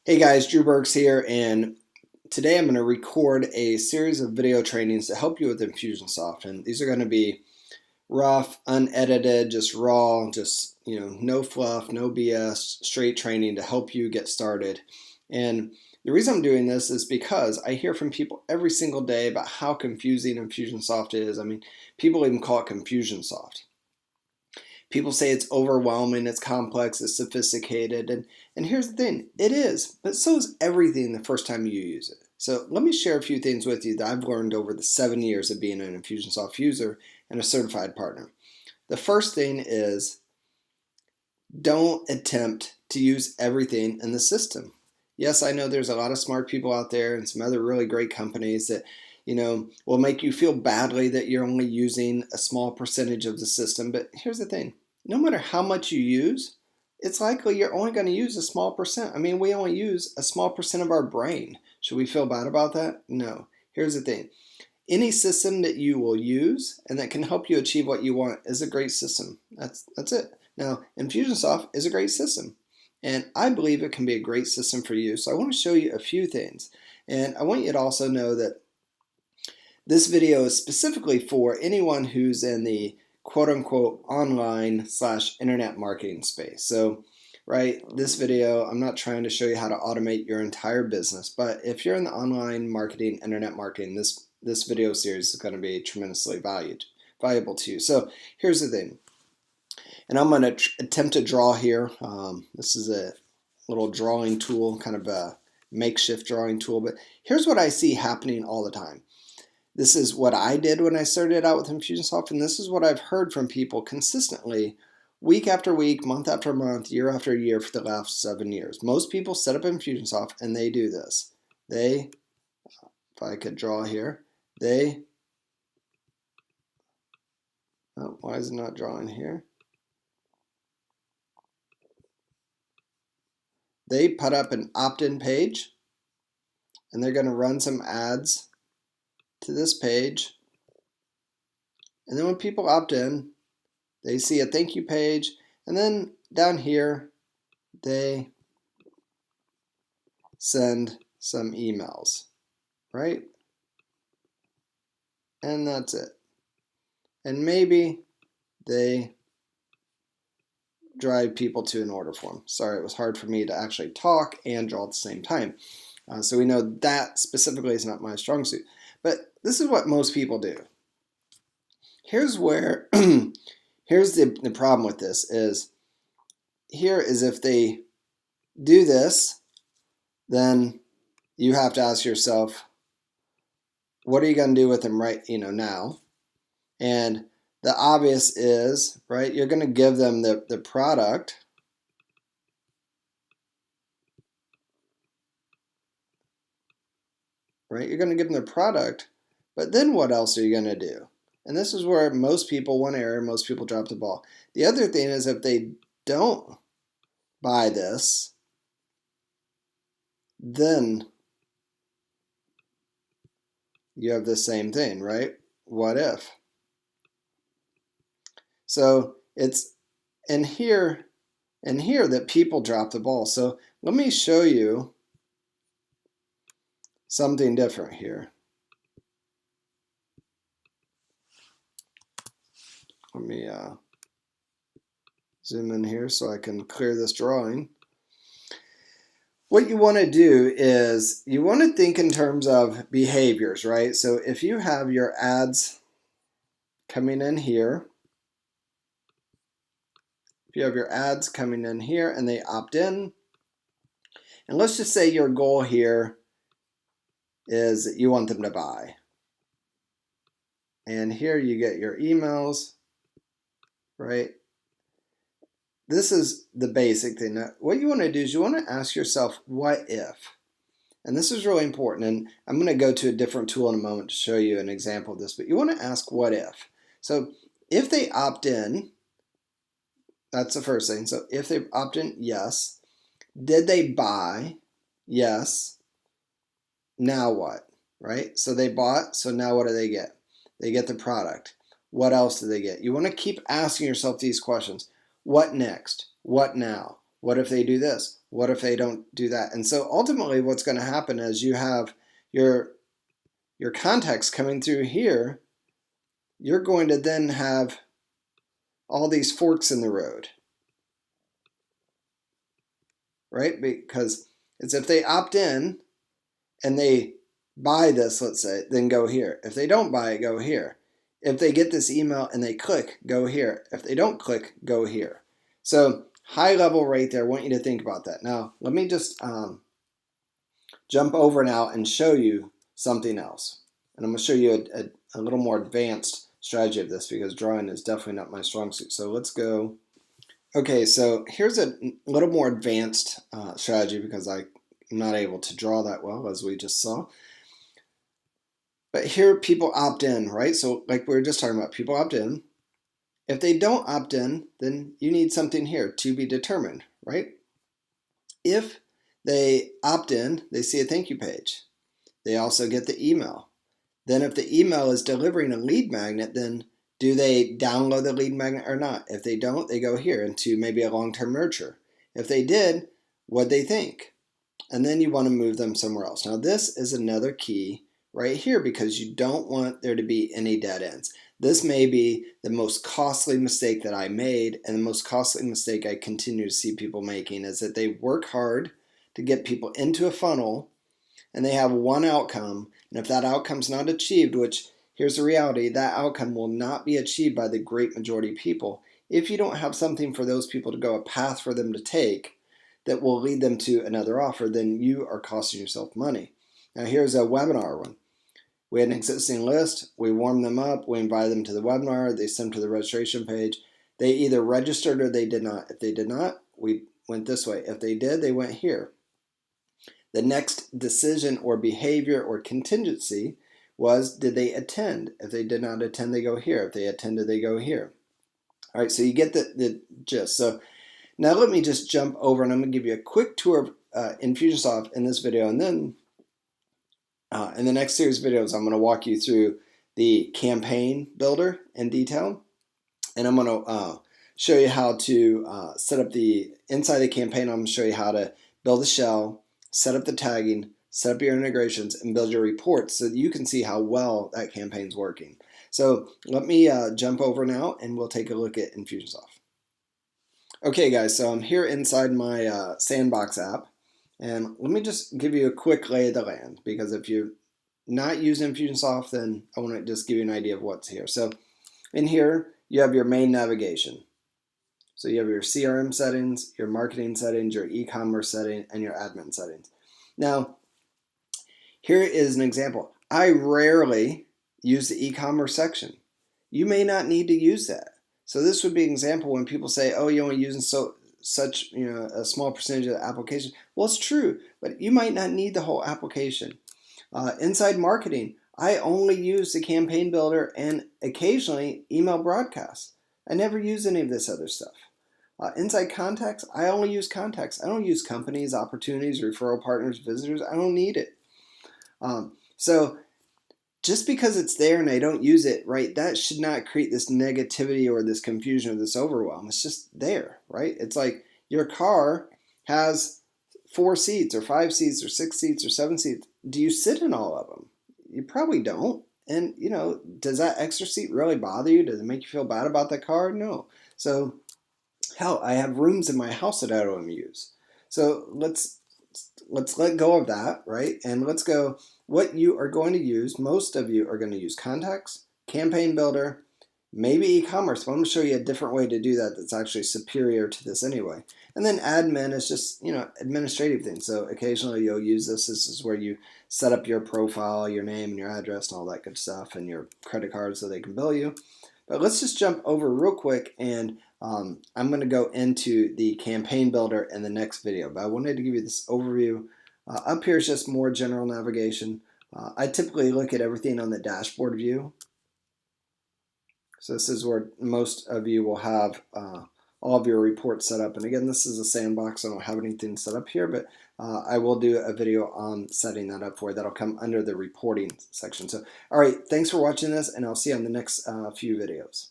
Hey guys, Drew Burks here, and today I'm going to record a series of video trainings to help you with Infusionsoft. And these are going to be rough, unedited, just raw, just no fluff, no BS, straight training to help you get started. And the reason I'm doing this is because I hear from people every single day about how confusing Infusionsoft is. I mean, people even call it Confusionsoft. People say it's overwhelming, it's complex, it's sophisticated, and here's the thing, it is, but so is everything the first time you use it. So let me share a few things with you that I've learned over the 7 years of being an Infusionsoft user and a certified partner. The first thing is don't attempt to use everything in the system. Yes, I know there's a lot of smart people out there and some other really great companies that will make you feel badly that you're only using a small percentage of the system. But here's the thing, no matter how much you use, it's likely you're only going to use a small percent. I mean, we only use a small percent of our brain. Should we feel bad about that? No. Here's the thing. Any system that you will use and that can help you achieve what you want is a great system. That's it. Now, Infusionsoft is a great system, and I believe it can be a great system for you. So I want to show you a few things. And I want you to also know that this video is specifically for anyone who's in the quote-unquote online/internet marketing space. So, right, this video, I'm not trying to show you how to automate your entire business, but if you're in the online marketing, internet marketing, this video series is going to be tremendously valuable to you. So here's the thing, and I'm going to attempt to draw here. This is a little drawing tool, kind of a makeshift drawing tool, but here's what I see happening all the time. This is what I did when I started out with Infusionsoft, and this is what I've heard from people consistently, week after week, month after month, year after year for the last 7 years. Most people set up Infusionsoft and they do this. If I could draw here, oh, why is it not drawing here? They put up an opt-in page, and they're going to run some ads to this page, and then when people opt in, they see a thank you page, and then down here they send some emails, right? And that's it. And maybe they drive people to an order form. Sorry, it was hard for me to actually talk and draw at the same time. So we know that specifically is not my strong suit. But this is what most people do. Here's where, here's the problem with this is, here is if they do this, then you have to ask yourself, what are you going to do with them right now? And the obvious is, right, you're going to give them the product, right? You're going to give them the product, but then what else are you going to do? And this is where most people, one area, most people drop the ball. The other thing is if they don't buy this, then you have the same thing, right? What if? So it's in here that people drop the ball. So let me show you something different here. Let me zoom in here so I can clear this drawing. What you want to do is you want to think in terms of behaviors, right? So if you have your ads coming in here, if you have your ads coming in here and they opt in, and let's just say your goal here is that you want them to buy. And here you get your emails, right? This is the basic thing. Now, what you want to do is you want to ask yourself, what if? And this is really important, and I'm going to go to a different tool in a moment to show you an example of this, but you want to ask what if. So if they opt in, that's the first thing. So if they opt in, yes. Did they buy? Yes. Now what? Right? So they bought, so now what do they get? They get the product. What else do they get? You want to keep asking yourself these questions. What next? What now? What if they do this? What if they don't do that? And so ultimately what's going to happen is you have your contacts coming through here. You're going to then have all these forks in the road, right? Because it's if they opt in and they buy this, let's say, then go here. If they don't buy it, go here. If they get this email and they click, go here. If they don't click, go here. So high level right there, I want you to think about that. Now, let me just jump over now and show you something else. And I'm going to show you a little more advanced strategy of this because drawing is definitely not my strong suit. So let's go. Okay, so here's a little more advanced strategy because I'm not able to draw that well, as we just saw. But here people opt in, right? So like we were just talking about, people opt in. If they don't opt in, then you need something here, to be determined, right? If they opt in, they see a thank you page. They also get the email. Then if the email is delivering a lead magnet, then do they download the lead magnet or not? If they don't, they go here into maybe a long-term nurture. If they did, what'd they think? And then you want to move them somewhere else. Now this is another key right here because you don't want there to be any dead ends. This may be the most costly mistake that I made, and the most costly mistake I continue to see people making is that they work hard to get people into a funnel and they have one outcome, and if that outcome's not achieved, which here's the reality, that outcome will not be achieved by the great majority of people if you don't have something for those people to go, a path for them to take that will lead them to another offer, then you are costing yourself money. Now here's a webinar one. We had an existing list, we warmed them up, we invited them to the webinar, they sent them to the registration page. They either registered or they did not. If they did not, we went this way. If they did, they went here. The next decision or behavior or contingency was, did they attend? If they did not attend, they go here. If they attended, they go here. All right, so you get the gist. So now let me just jump over and I'm going to give you a quick tour of Infusionsoft in this video, and then in the next series of videos, I'm going to walk you through the campaign builder in detail, and I'm going to show you how to set up the inside the campaign. I'm going to show you how to build a shell, set up the tagging, set up your integrations, and build your reports so that you can see how well that campaign's working. So let me jump over now, and we'll take a look at Infusionsoft. Okay, guys, so I'm here inside my Sandbox app. And let me just give you a quick lay of the land, because if you're not using Infusionsoft, then I want to just give you an idea of what's here. So in here, you have your main navigation. So you have your CRM settings, your marketing settings, your e-commerce setting, and your admin settings. Now, here is an example. I rarely use the e-commerce section. You may not need to use that. So this would be an example when people say, oh, you're only using such a small percentage of the application. Well, it's true, but you might not need the whole application. Inside marketing, I only use the campaign builder and occasionally email broadcasts. I never use any of this other stuff. Inside contacts, I only use contacts. I don't use companies, opportunities, referral partners, visitors. I don't need it. So just because it's there and I don't use it, right, that should not create this negativity or this confusion or this overwhelm. It's just there, right? It's like your car has 4 seats or 5 seats or 6 seats or 7 seats. Do you sit in all of them? You probably don't. And, does that extra seat really bother you? Does it make you feel bad about the car? No. So, hell, I have rooms in my house that I don't use. So let's let go of that, right? And let's go, what you are going to use, most of you are going to use contacts, campaign builder, maybe e-commerce, but I'm going to show you a different way to do that that's actually superior to this anyway. And then admin is just, administrative things. So occasionally you'll use this. This is where you set up your profile, your name and your address and all that good stuff, and your credit card so they can bill you. But let's just jump over real quick, and I'm going to go into the campaign builder in the next video. But I wanted to give you this overview. Up here is just more general navigation. I typically look at everything on the dashboard view. So this is where most of you will have all of your reports set up. And again, this is a sandbox. I don't have anything set up here, but I will do a video on setting that up for you. That'll come under the reporting section. So, all right, thanks for watching this, and I'll see you on the next few videos.